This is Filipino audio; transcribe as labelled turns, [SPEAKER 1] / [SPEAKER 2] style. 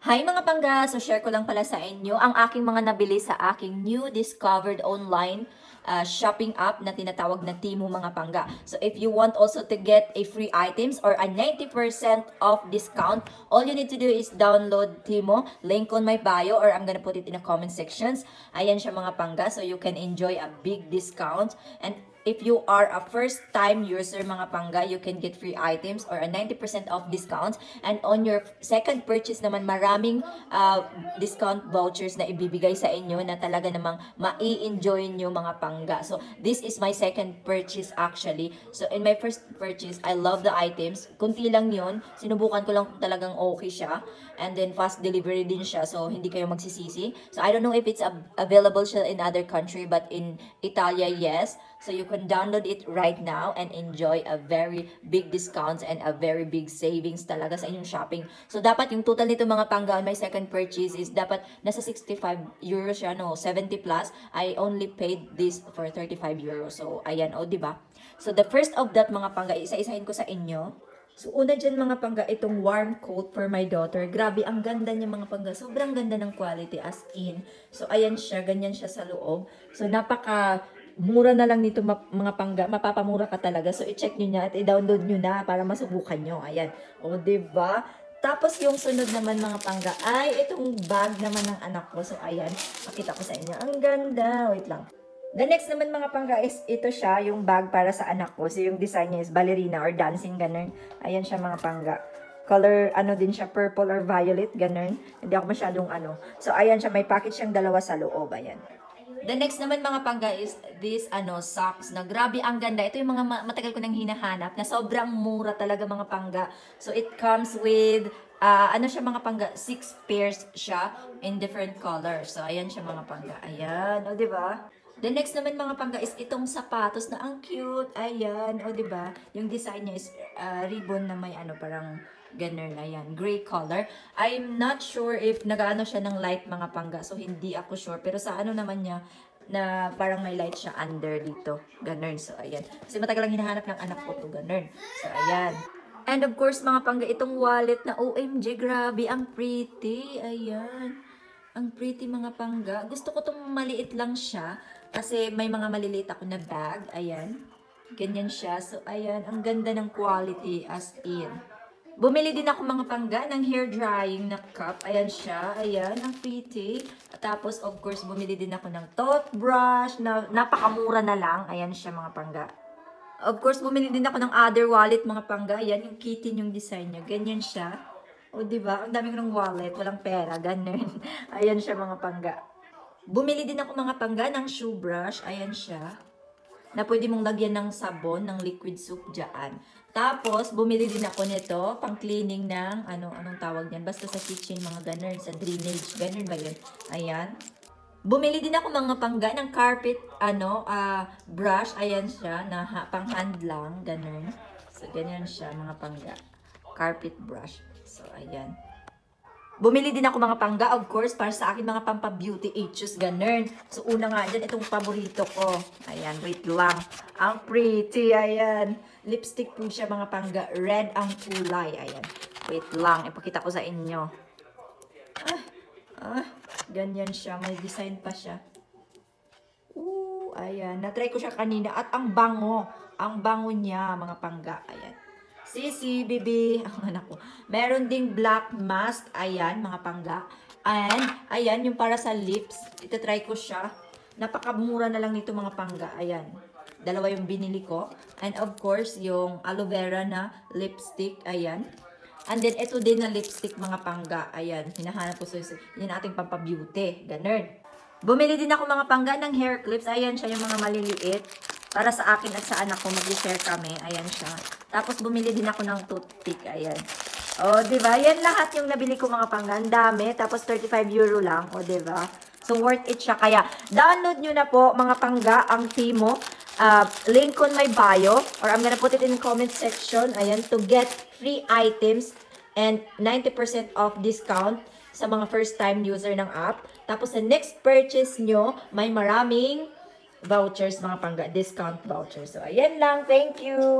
[SPEAKER 1] Hi mga pangga! So share ko lang pala sa inyo ang aking mga nabili sa aking new discovered online shopping app na tinatawag na Temu mga pangga. So if you want also to get a free items or a 90% off discount, all you need to do is download Temu, link on my bio or I'm gonna put it in the comment sections. Ayan siya mga pangga, so you can enjoy a big discount. And if you are a first-time user mga pangga, you can get free items or a 90% off discounts. And on your second purchase naman, maraming discount vouchers na ibibigay sa inyo na talaga namang mai-enjoy nyo mga pangga. So, this is my second purchase actually. So, in my first purchase, I love the items. Kunti lang yun. Sinubukan ko lang kung talagang okay siya. And then, fast delivery din siya. So, hindi kayo magsisisi. So, I don't know if it's available siya in other country, but in Italia, yes. So, you can download it right now and enjoy a very big discounts and a very big savings talaga sa inyong shopping. So, dapat yung total nito mga pangga on my second purchase is dapat nasa 65 euros siya, no? 70 plus. I only paid this for 35 euros. So, ayan, o, diba? So, the first of that mga pangga, isa-isahin ko sa inyo. So, una dyan mga pangga, itong warm coat for my daughter. Grabe, ang ganda niya mga pangga. Sobrang ganda ng quality as in. So, ayan siya, ganyan siya sa loob. So, mura na lang nito mga pangga, mapapamura ka talaga. So, i-check nyo na at i-download nyo na para masubukan nyo. Ayan. O, diba? Tapos, yung sunod naman mga pangga, ay itong bag naman ng anak ko. So, ayan. Makita ko sa inyo. Ang ganda. Wait lang. The next naman mga pangga is ito siya, yung bag para sa anak ko. So, yung design niya is ballerina or dancing, ganun. Ayan siya mga pangga. Color, ano din siya, purple or violet, ganun. Hindi ako masyadong ano. So, ayan siya. May package siyang dalawa sa loob. Ayan. The next naman mga pangga is this socks na grabe ang ganda. Ito yung mga matagal ko nang hinahanap na sobrang mura talaga mga pangga. So it comes with ano siya mga pangga, 6 pairs siya in different colors. So ayan siya mga pangga. Ayan, o di ba? The next naman mga pangga is itong sapatos na ang cute. Ayan, o di ba? Yung design niya is ribbon na may parang ganun, ayan, gray color. I'm not sure if nagaano siya ng light mga pangga. So, hindi ako sure. Pero sa ano naman niya, na parang may light siya under dito. Ganun. So, ayan. Kasi matagal lang hinahanap ng anak ko to. Ganun. So, ayan. And of course, mga pangga, itong wallet na OMG, grabe, ang pretty. Ayan. Ang pretty mga pangga. Gusto ko itong maliit lang siya. Kasi may mga maliliit ako na bag. Ayan. Ganyan siya. So, ayan. Ang ganda ng quality as in. Bumili din ako mga pangga ng hair drying na cup. Ayan siya. Ayan, ang pretty. Tapos, of course, bumili din ako ng toothbrush na napakamura na lang. Ayan siya mga pangga. Of course, bumili din ako ng other wallet mga pangga. Ayan, yung kitten yung design niya. Ganyan siya. O, diba? Ang dami ko ng wallet. Walang pera. Ganun. Ayan siya mga pangga. Bumili din ako mga pangga ng shoe brush. Ayan siya. Na pwede mong lagyan ng sabon, ng liquid soap dyan. Tapos, bumili din ako nito, pang cleaning ng, anong tawag niyan? Basta sa kitchen, mga ganun, sa drainage. Ganun ba yun? Ayan. Bumili din ako mga pangga ng carpet, brush. Ayan siya, na pang hand lang, ganun. So, ganyan siya, mga pangga. Carpet brush. So, ayan. Bumili din ako mga pangga, of course, para sa akin mga pampa-beauty issues, ganun. So, una nga dyan, itong paborito ko. Ayan, wait lang. Ang pretty, ayan. Lipstick po siya mga pangga. Red ang kulay, ayan. Wait lang, ipakita ko sa inyo. Ganyan siya. May design pa siya. Ayan. Natry ko siya kanina. At ang bango. Ang bango niya, mga pangga. Ayan. Sisi, bibi, ang anak ko. Meron ding black mask. Ayan, mga pangga. And, ayan, yung para sa lips. Ito try ko siya. Napakamura na lang nito mga pangga. Ayan. Dalawa yung binili ko. And of course, yung aloe vera na lipstick. Ayan. And then, ito din na lipstick mga pangga. Ayan. Hinahanap ko. So, yun ating pampabeauty. Ganun. Bumili din ako mga pangga ng hair clips. Ayan siya yung mga maliliit. Para sa akin at sa anak ko, mag-share kami. Ayan siya. Tapos, bumili din ako ng toothpick. Ayan. O, diba? Yan lahat yung nabili ko mga pangga. Ang dami. Tapos, 35 euro lang. O, diba? So, worth it siya. Kaya, download nyo na po, mga pangga, ang Temu. Link on my bio. Or I'm gonna put it in the comment section. Ayan. To get free items and 90% off discount sa mga first-time user ng app. Tapos, sa next purchase nyo, may maraming vouchers, mga pangga, discount vouchers. So, ayan lang. Thank you!